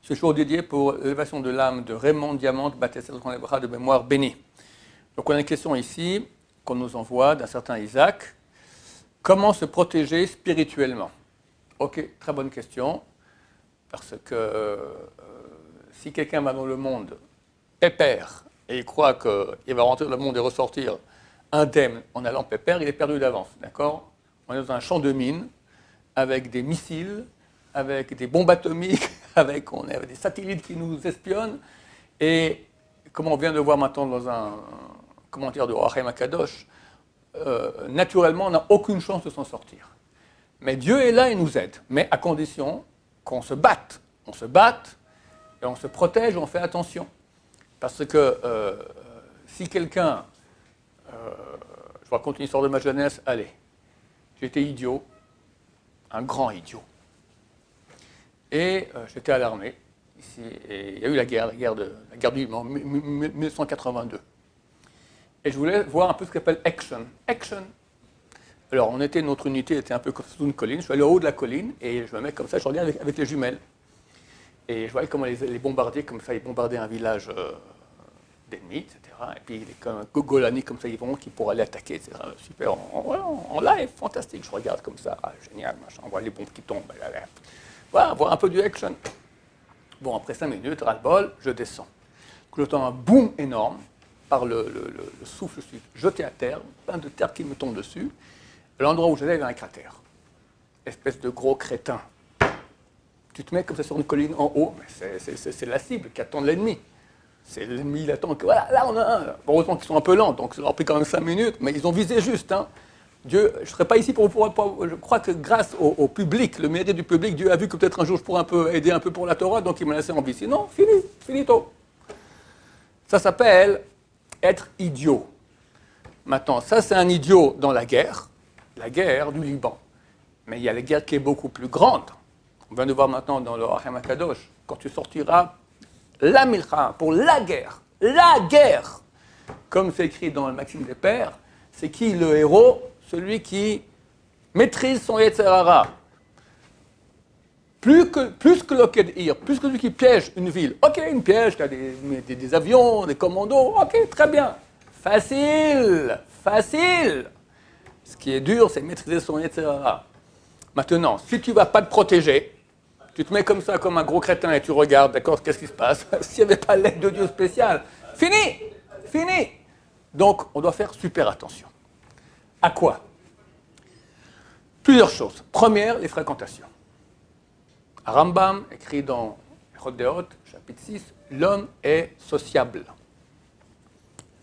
Ce jour dédié pour l'élévation de l'âme de Raymond Diamante, baptisé dans les bras de mémoire bénie. Donc on a une question ici qu'on nous envoie d'un certain Isaac. Comment se protéger spirituellement? Ok, très bonne question. Parce que si quelqu'un va dans le monde pépère et il croit qu'il va rentrer dans le monde et ressortir indemne en allant pépère, il est perdu d'avance. D'accord? On est dans un champ de mines avec des missiles, avec des bombes atomiques, on a des satellites qui nous espionnent. Et comme on vient de voir maintenant dans un commentaire de Rahim Akadosh, naturellement, on n'a aucune chance de s'en sortir. Mais Dieu est là et nous aide, mais à condition qu'on se batte. On se batte et on se protège, on fait attention. Parce que si quelqu'un... je vous raconte une histoire de ma jeunesse, allez, j'étais idiot, un grand idiot. Et j'étais à l'armée, ici, et il y a eu la guerre du 1982. Et je voulais voir un peu ce qu'on appelle action. Action. Alors, notre unité était un peu sous une colline. Je suis allé au haut de la colline et je me mets comme ça, je regarde avec les jumelles. Et je voyais comment les bombardiers, comme ça, ils bombardaient un village d'ennemis, etc. Et puis, comme Golani, comme ça, ils vont, qui pourraient aller attaquer, etc. Super, en live, fantastique. Je regarde comme ça, génial, machin. On voit les bombes qui tombent. Voilà, voir un peu du action. Bon, après 5 minutes, ras-le-bol, je descends. J'entends un boom énorme. Par le souffle, je suis jeté à terre, plein de terre qui me tombe dessus. L'endroit où j'étais, il y avait un cratère. Espèce de gros crétin. Tu te mets comme ça sur une colline en haut, mais c'est la cible qui attend l'ennemi. C'est l'ennemi, il attend que, voilà, là on a un. Bon, heureusement qu'ils sont un peu lents, donc ça leur a pris quand même 5 minutes, mais ils ont visé juste. Hein. Dieu, je ne serais pas ici pour je crois que grâce au public, le mérite du public, Dieu a vu que peut-être un jour je pourrais un peu aider un peu pour la Torah, donc il m'a laissé en vie. Sinon, finito. Ça s'appelle être idiot. Maintenant, ça c'est un idiot dans la guerre du Liban. Mais il y a la guerre qui est beaucoup plus grande. On vient de voir maintenant dans le Rahim Akadosh, quand tu sortiras la milcha, pour la guerre, comme c'est écrit dans le Maxime des Pères, c'est qui le héros? Celui qui maîtrise son Yetzer Hara. Plus que le Kedir, plus que celui qui piège une ville. Ok, une piège, tu as des avions, des commandos, ok, très bien. Facile. Ce qui est dur, c'est maîtriser son Yetzer Hara. Maintenant, si tu ne vas pas te protéger, tu te mets comme ça, comme un gros crétin, et tu regardes, d'accord, qu'est-ce qui se passe? S'il n'y avait pas l'aide de Dieu spéciale, fini. Donc, on doit faire super attention. À quoi? Plusieurs choses. Première, les fréquentations. Rambam écrit dans Chodéot, chapitre 6, l'homme est sociable.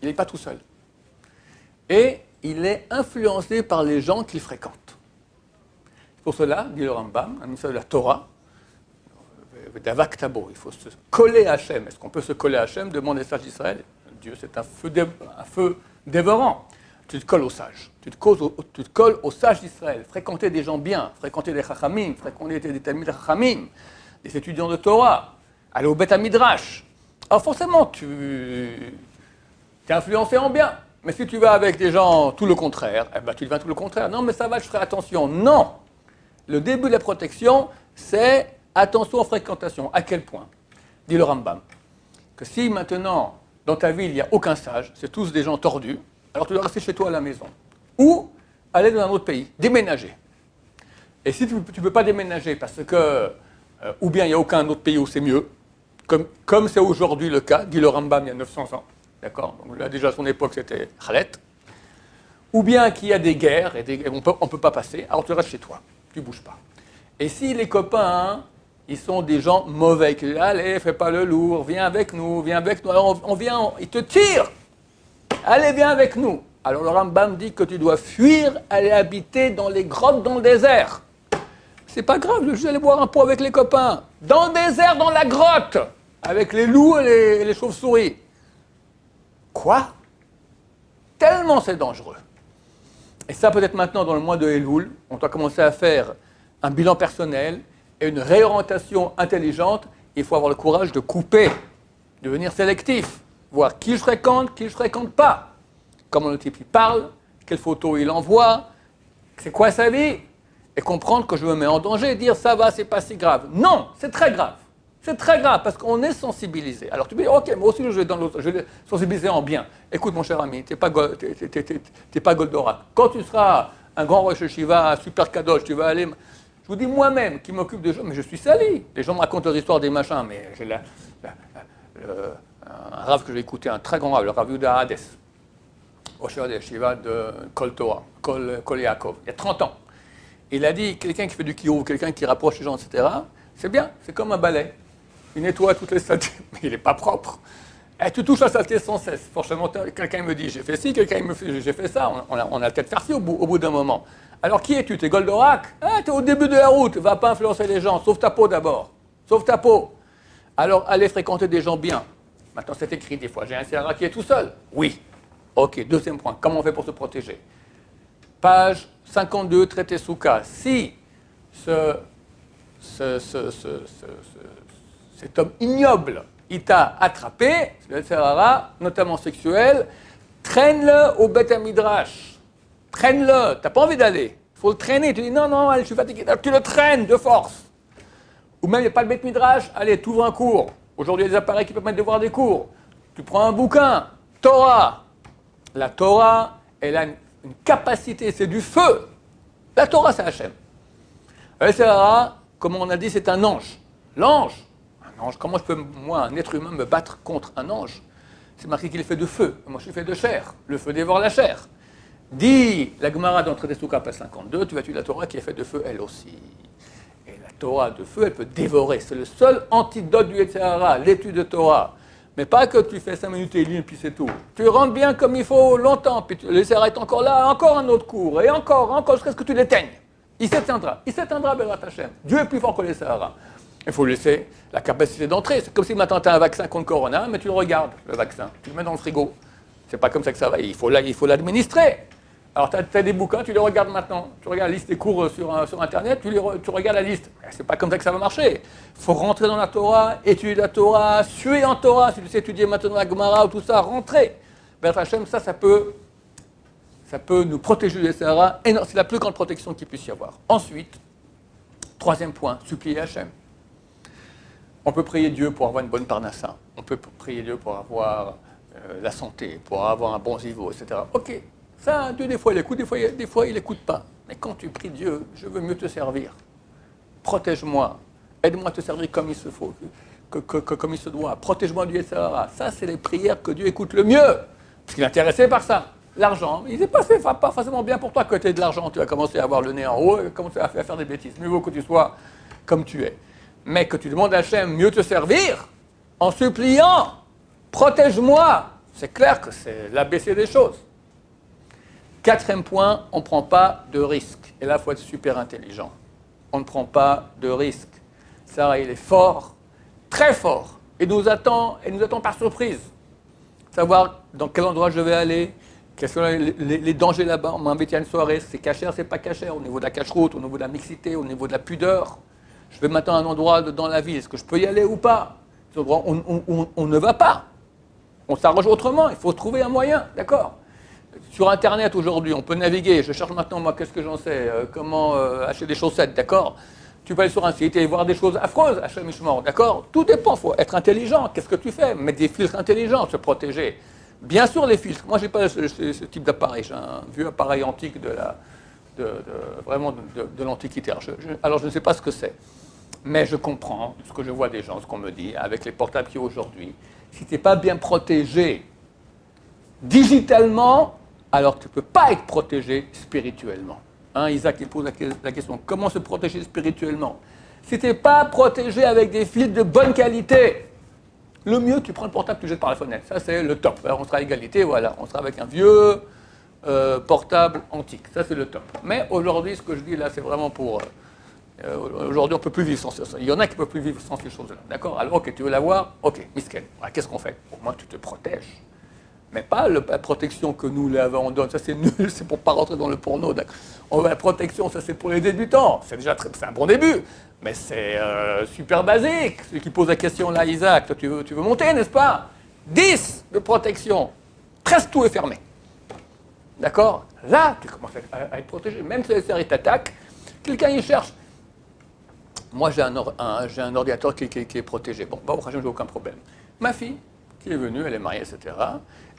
Il n'est pas tout seul. Et il est influencé par les gens qu'il fréquente. Pour cela, dit le Rambam, un message de la Torah, d'Avak Tabo, il faut se coller à Hachem. Est-ce qu'on peut se coller à Hachem? Demande les sages d'Israël. Dieu, c'est un feu dévorant. Tu te colles aux sages. Tu te colles aux sages d'Israël. Fréquenter des gens bien, fréquenter des chachamim, fréquenter des talmid chachamim, des étudiants de Torah, aller au Beth Midrash. Alors forcément, tu es influencé en bien. Mais si tu vas avec des gens tout le contraire, tu deviens tout le contraire. Non, mais ça va, je ferai attention. Non. Le début de la protection, c'est attention aux fréquentations. À quel point? Dit le Rambam. Que si maintenant, dans ta ville, il n'y a aucun sage, c'est tous des gens tordus, alors tu dois rester chez toi à la maison. Ou aller dans un autre pays, déménager. Et si tu ne peux pas déménager parce que, ou bien il n'y a aucun autre pays où c'est mieux, comme c'est aujourd'hui le cas, dit le Rambam il y a 900 ans, d'accord? Donc là déjà à son époque c'était Khalet, ou bien qu'il y a des guerres et on ne peut pas passer, alors tu restes chez toi, tu ne bouges pas. Et si les copains, ils sont des gens mauvais, qui disent allez, fais pas le lourd, viens avec nous, alors on vient, ils te tirent. Allez, viens avec nous. Alors le Rambam dit que tu dois fuir, aller habiter dans les grottes, dans le désert. C'est pas grave, je vais juste aller boire un pot avec les copains. Dans le désert, dans la grotte, avec les loups et les chauves-souris. Quoi? Tellement c'est dangereux. Et ça peut-être maintenant, dans le mois de Elul, on doit commencer à faire un bilan personnel et une réorientation intelligente. Il faut avoir le courage de couper, de devenir sélectif. Voir qui je fréquente pas. Comment le type il parle, quelles photos il envoie, c'est quoi sa vie, et comprendre que je me mets en danger, dire ça va, c'est pas si grave. Non, c'est très grave. C'est très grave parce qu'on est sensibilisé. Alors tu me dis, ok, moi aussi je vais sensibiliser en bien. Écoute mon cher ami, t'es pas Goldorak. Quand tu seras un grand Rosh Hashiva, super kadosh, tu vas aller... Je vous dis moi-même qui m'occupe des gens, mais je suis sali. Les gens me racontent leur histoire des machins, mais j'ai un rave que j'ai écouté, un très grand rave, le Rav Yehuda Hades, Rosh Hashiva de Kol Torah, Kol Yaakov, il y a 30 ans. Il a dit, quelqu'un qui fait du kirouv, quelqu'un qui rapproche les gens, etc., c'est bien, c'est comme un balai. Il nettoie toutes les saletés, mais il n'est pas propre. Et tu touches la saleté sans cesse. Forcément, quelqu'un me dit, j'ai fait ci, quelqu'un me dit, j'ai fait ça. On a peut-être faire ci au bout d'un moment. Alors, qui es-tu? T'es Goldorak? T'es au début de la route. Va pas influencer les gens. Sauve ta peau d'abord. Sauve ta peau. Alors, allez fréquenter des gens bien. Maintenant, c'est écrit des fois. J'ai un Sahara qui est tout seul. Oui. OK. Deuxième point. Comment on fait pour se protéger? Page 52, traité Souka. Si cet homme ignoble, il t'a attrapé, le Sahara, notamment sexuel, traîne-le au Beth Midrash. Traîne-le. Tu n'as pas envie d'aller. Il faut le traîner. Tu dis non, non, allez, je suis fatigué. Alors, tu le traînes de force. Ou même, il n'y a pas de Beth Midrash. Allez, tu ouvres un cours. Aujourd'hui, il y a des appareils qui permettent de voir des cours. Tu prends un bouquin. Torah. La Torah, elle a une capacité, c'est du feu. La Torah, c'est Hachem. Le Sahara, comme on a dit, c'est un ange. L'ange. Un ange. Comment je peux, moi, un être humain, me battre contre un ange? C'est marqué qu'il est fait de feu. Moi, je suis fait de chair. Le feu dévore la chair. Dit la Gemara d'entrée des Soukas, page 52, tu vas tuer la Torah qui est faite de feu elle aussi. Et la Torah de feu, elle peut dévorer. C'est le seul antidote du Yetzer Hara, l'étude de Torah. Mais pas que tu fais 5 minutes et lis, puis c'est tout. Tu rentres bien comme il faut longtemps, puis le Yetzer Hara est encore là, encore un autre cours, et encore, jusqu'à ce que tu l'éteignes. Il s'éteindra, Bérat Hashem. Dieu est plus fort que le Yetzer Hara. Il faut laisser la capacité d'entrer. C'est comme si maintenant tu as un vaccin contre Corona, mais tu le regardes, le vaccin. Tu le mets dans le frigo. C'est pas comme ça que ça va. Il faut l'administrer. Alors, tu as des bouquins, tu les regardes maintenant. Tu regardes la liste des cours sur Internet, tu regardes la liste. C'est pas comme ça que ça va marcher. Il faut rentrer dans la Torah, étudier la Torah, suer en Torah. Si tu sais étudier maintenant la Gemara ou tout ça, rentrer. Bérat Hashem, ça peut nous protéger du Sahara. Et non, c'est la plus grande protection qu'il puisse y avoir. Ensuite, troisième point, supplier Hachem. On peut prier Dieu pour avoir une bonne parnassa. On peut prier Dieu pour avoir la santé, pour avoir un bon zivo, etc. Ok, ça, Dieu, des fois, il écoute, des fois, il n'écoute pas. Mais quand tu pries Dieu, je veux mieux te servir. Protège-moi. Aide-moi à te servir comme il se faut, comme il se doit. Protège-moi du Yetzer Hara. Ça, c'est les prières que Dieu écoute le mieux. Parce qu'il est intéressé par ça. L'argent, il n'est pas forcément bien pour toi que tu aies de l'argent. Tu vas commencer à avoir le nez en haut et commencer à faire des bêtises. Mieux vaut que tu sois comme tu es. Mais que tu demandes à Hachem mieux te servir, en suppliant, protège-moi. C'est clair que c'est l'ABC des choses. Quatrième point, on ne prend pas de risque. Et là, il faut être super intelligent. On ne prend pas de risque. Sarah, il est fort, très fort. Et nous attend par surprise. Savoir dans quel endroit je vais aller, quels sont les dangers là-bas. On m'a invité à une soirée, c'est cachère, c'est pas cachère, au niveau de la cache-route, au niveau de la mixité, au niveau de la pudeur. Je vais maintenant à un endroit dans la ville, est-ce que je peux y aller ou pas? Des endroits où on ne va pas. On s'arrange autrement, il faut trouver un moyen, d'accord? Sur Internet aujourd'hui, on peut naviguer. Je cherche maintenant, moi, qu'est-ce que j'en sais, comment acheter des chaussettes, d'accord? Tu peux aller sur un site et voir des choses affreuses, Hachem Ishmor, d'accord? Tout dépend, il faut être intelligent. Qu'est-ce que tu fais? Mettre des filtres intelligents, se protéger. Bien sûr, les filtres. Moi, je n'ai pas ce type d'appareil. J'ai un vieux appareil antique vraiment de l'Antiquité. Alors, je ne sais pas ce que c'est. Mais je comprends ce que je vois des gens, ce qu'on me dit, avec les portables qu'il y a aujourd'hui. Si tu n'es pas bien protégé digitalement, alors tu ne peux pas être protégé spirituellement. Isaac il pose la question, comment se protéger spirituellement? Si tu n'es pas protégé avec des filtres de bonne qualité, le mieux, tu prends le portable, tu jettes par la fenêtre. Ça, c'est le top. Alors, on sera à égalité, voilà. On sera avec un vieux portable antique. Ça, c'est le top. Mais aujourd'hui, ce que je dis là, c'est vraiment pour... aujourd'hui, on ne peut plus vivre sans ça. Il y en a qui ne peuvent plus vivre sans ces choses-là. D'accord? Alors, ok, tu veux l'avoir? Ok, misken. Alors, qu'est-ce qu'on fait? Au moins, tu te protèges. Mais pas la protection que nous, là, on donne. Ça, c'est nul. C'est pour ne pas rentrer dans le porno. La protection, ça, c'est pour les débutants. C'est déjà c'est un bon début. Mais c'est super basique. Celui qui pose la question, là, Isaac, toi, tu veux monter, n'est-ce pas? 10 de protection. Presque tout est fermé. D'accord? Là, tu commences à être protégé. Même si les séries t'attaquent, quelqu'un, il cherche Moi, j'ai un ordinateur qui est protégé. Bon, bah, au j'ai aucun problème. Ma fille, qui est venue, elle est mariée, etc.,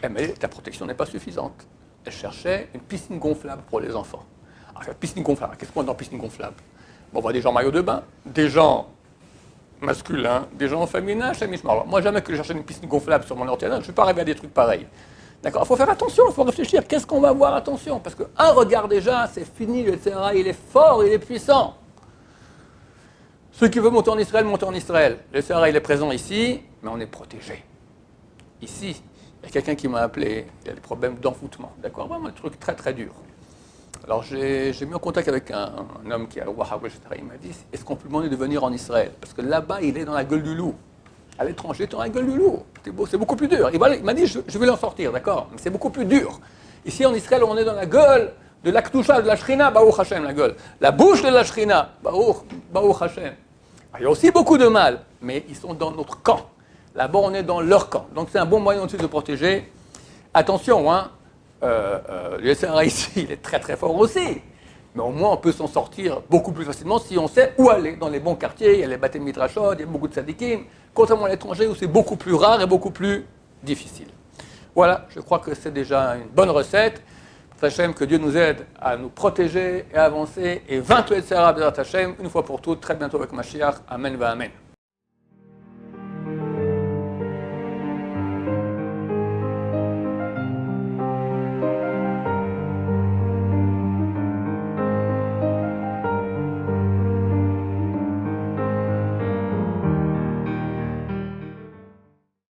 elle m'a dit, ta protection n'est pas suffisante. Elle cherchait une piscine gonflable pour les enfants. Alors, la piscine gonflable, qu'est-ce qu'on a dans piscine gonflable? Bon, on voit des gens en maillot de bain, des gens masculins, des gens féminins, chemise noire. Moi, jamais que je cherchais une piscine gonflable sur mon ordinateur, je ne suis pas arrivé à des trucs pareils. D'accord? Il faut faire attention, il faut réfléchir. Qu'est-ce qu'on va voir? Attention, parce qu'un regard déjà, c'est fini, etc. Il est fort, il est puissant. Ceux qui veulent monter en Israël, montent en Israël. Le Sahara, il est présent ici, mais on est protégé. Ici, il y a quelqu'un qui m'a appelé, il y a des problèmes d'envoûtement. D'accord? Vraiment un truc très très dur. Alors j'ai mis en contact avec un homme qui est à Wahab, etc. Il m'a dit, est-ce qu'on peut demander de venir en Israël? Parce que là-bas, il est dans la gueule du loup. À l'étranger, il est dans la gueule du loup. C'est beaucoup plus dur. Il m'a dit, je vais l'en sortir, d'accord? Mais c'est beaucoup plus dur. Ici, en Israël, on est dans la gueule de la Ktusha, de la Shrina, Baruch Hashem, la gueule. La bouche de la Shrina, Baruch Hashem. Il y a aussi beaucoup de mal, mais ils sont dans notre camp. Là-bas, on est dans leur camp. Donc, c'est un bon moyen aussi de protéger. Attention, hein, le SRA ici, il est très très fort aussi. Mais au moins, on peut s'en sortir beaucoup plus facilement si on sait où aller. Dans les bons quartiers, il y a les Bate Midrashot, il y a beaucoup de sadikim. Contrairement à l'étranger, où c'est beaucoup plus rare et beaucoup plus difficile. Voilà, je crois que c'est déjà une bonne recette. Hachem, que Dieu nous aide à nous protéger et avancer et vaincre le SRA de Hachem une fois pour toutes, très bientôt avec Mashiach. Amen va Amen.